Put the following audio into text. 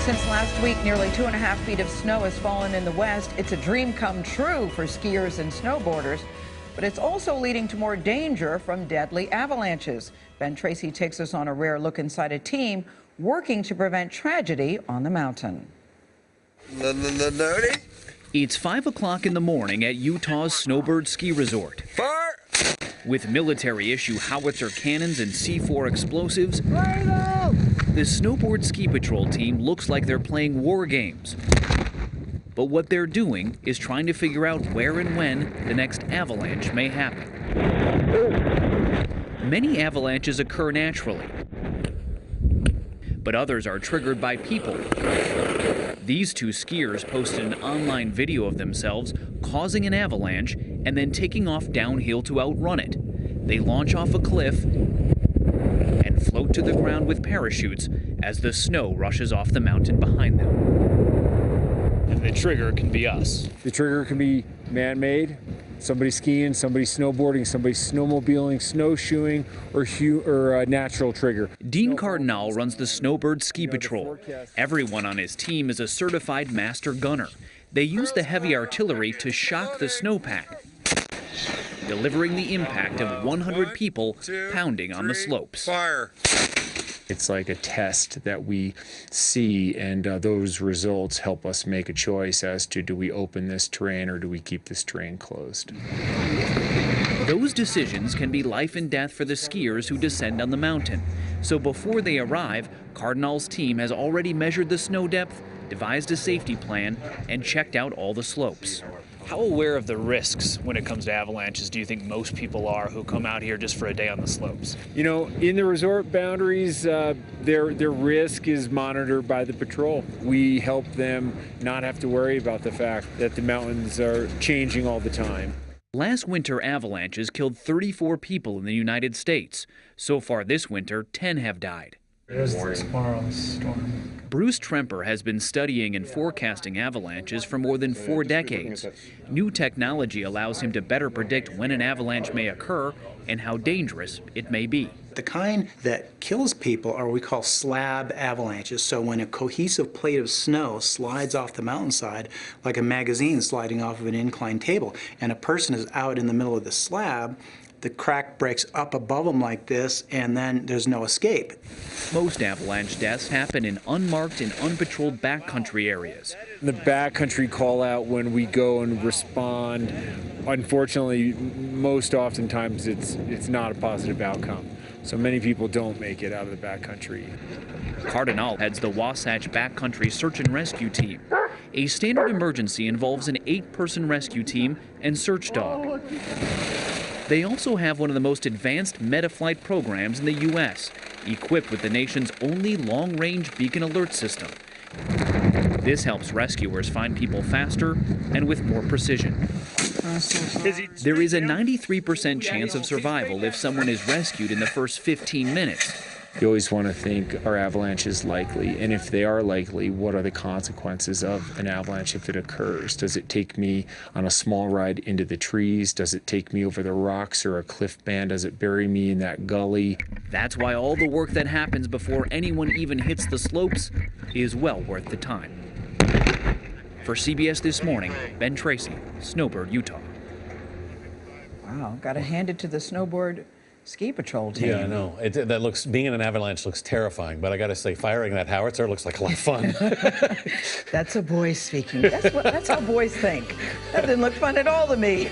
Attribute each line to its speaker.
Speaker 1: Since last week, nearly 2.5 feet of snow has fallen in the West. It's a dream come true for skiers and snowboarders, but it's also leading to more danger from deadly avalanches. Ben Tracy takes us on a rare look inside a team working to prevent tragedy on the mountain.
Speaker 2: It's 5 o'clock in the morning at Utah's Snowbird Ski Resort.
Speaker 3: Fire!
Speaker 2: With military-issue howitzer cannons and C4 explosives, the Snowboard Ski Patrol team looks like they're playing war games. But what they're doing is trying to figure out where and when the next avalanche may happen. Many avalanches occur naturally, but others are triggered by people. These two skiers posted an online video of themselves causing an avalanche and then taking off downhill to outrun it. They launch off a cliff and float to the ground with parachutes as the snow rushes off the mountain behind them. And the trigger can be us.
Speaker 4: The trigger can be man-made. Somebody skiing, somebody snowboarding, somebody snowmobiling, snowshoeing, or a natural trigger.
Speaker 2: Dean Cardinal runs the Snowbird Ski Patrol. Everyone on his team is a certified master gunner. They use the heavy artillery to shock the snowpack, delivering the impact of 100 people pounding on the slopes.
Speaker 3: Fire!
Speaker 4: It's like a test that we see, and those results help us make a choice as to do we open this terrain or do we keep this terrain closed.
Speaker 2: Those decisions can be life and death for the skiers who descend on the mountain. So before they arrive, Cardinal's team has already measured the snow depth, devised a safety plan, and checked out all the slopes. How aware of the risks when it comes to avalanches do you think most people are who come out here just for a day on the slopes?
Speaker 4: You know, in the resort boundaries, their risk is monitored by the patrol. We help them not have to worry about the fact that the mountains are changing all the time.
Speaker 2: Last winter, avalanches killed 34 people in the United States. So far this winter, 10 have died.
Speaker 5: There's tomorrow's storm.
Speaker 2: Bruce Tremper has been studying and forecasting avalanches for more than 4 decades. New technology allows him to better predict when an avalanche may occur and how dangerous it may be.
Speaker 6: The kind that kills people are what we call slab avalanches. So when a cohesive plate of snow slides off the mountainside, like a magazine sliding off of an inclined table, and a person is out in the middle of the slab, the crack breaks up above them like this, and then there's no escape.
Speaker 2: Most avalanche deaths happen in unmarked and unpatrolled backcountry areas.
Speaker 4: The backcountry call out when we go and respond, unfortunately, most oftentimes it's not a positive outcome. So many people don't make it out of the backcountry.
Speaker 2: Cardinal heads the Wasatch Backcountry Search and Rescue Team. A standard emergency involves an 8-person rescue team and search dog. They also have one of the most advanced Metaflight programs in the U.S., equipped with the nation's only long-range beacon alert system. This helps rescuers find people faster and with more precision. There is a 93% chance of survival if someone is rescued in the first 15 minutes.
Speaker 4: You always want to think, are avalanches likely? And if they are likely, what are the consequences of an avalanche if it occurs? Does it take me on a small ride into the trees? Does it take me over the rocks or a cliff band? Does it bury me in that gully?
Speaker 2: That's why all the work that happens before anyone even hits the slopes is well worth the time. For CBS This Morning, Ben Tracy, Snowbird, Utah.
Speaker 1: Wow, got to hand it to the Snowboard Ski Patrol team.
Speaker 7: Yeah, I know. Being in an avalanche looks terrifying, but I got to say, firing that howitzer looks like a lot of fun.
Speaker 1: That's a boy speaking. That's how boys think. That didn't look fun at all to me.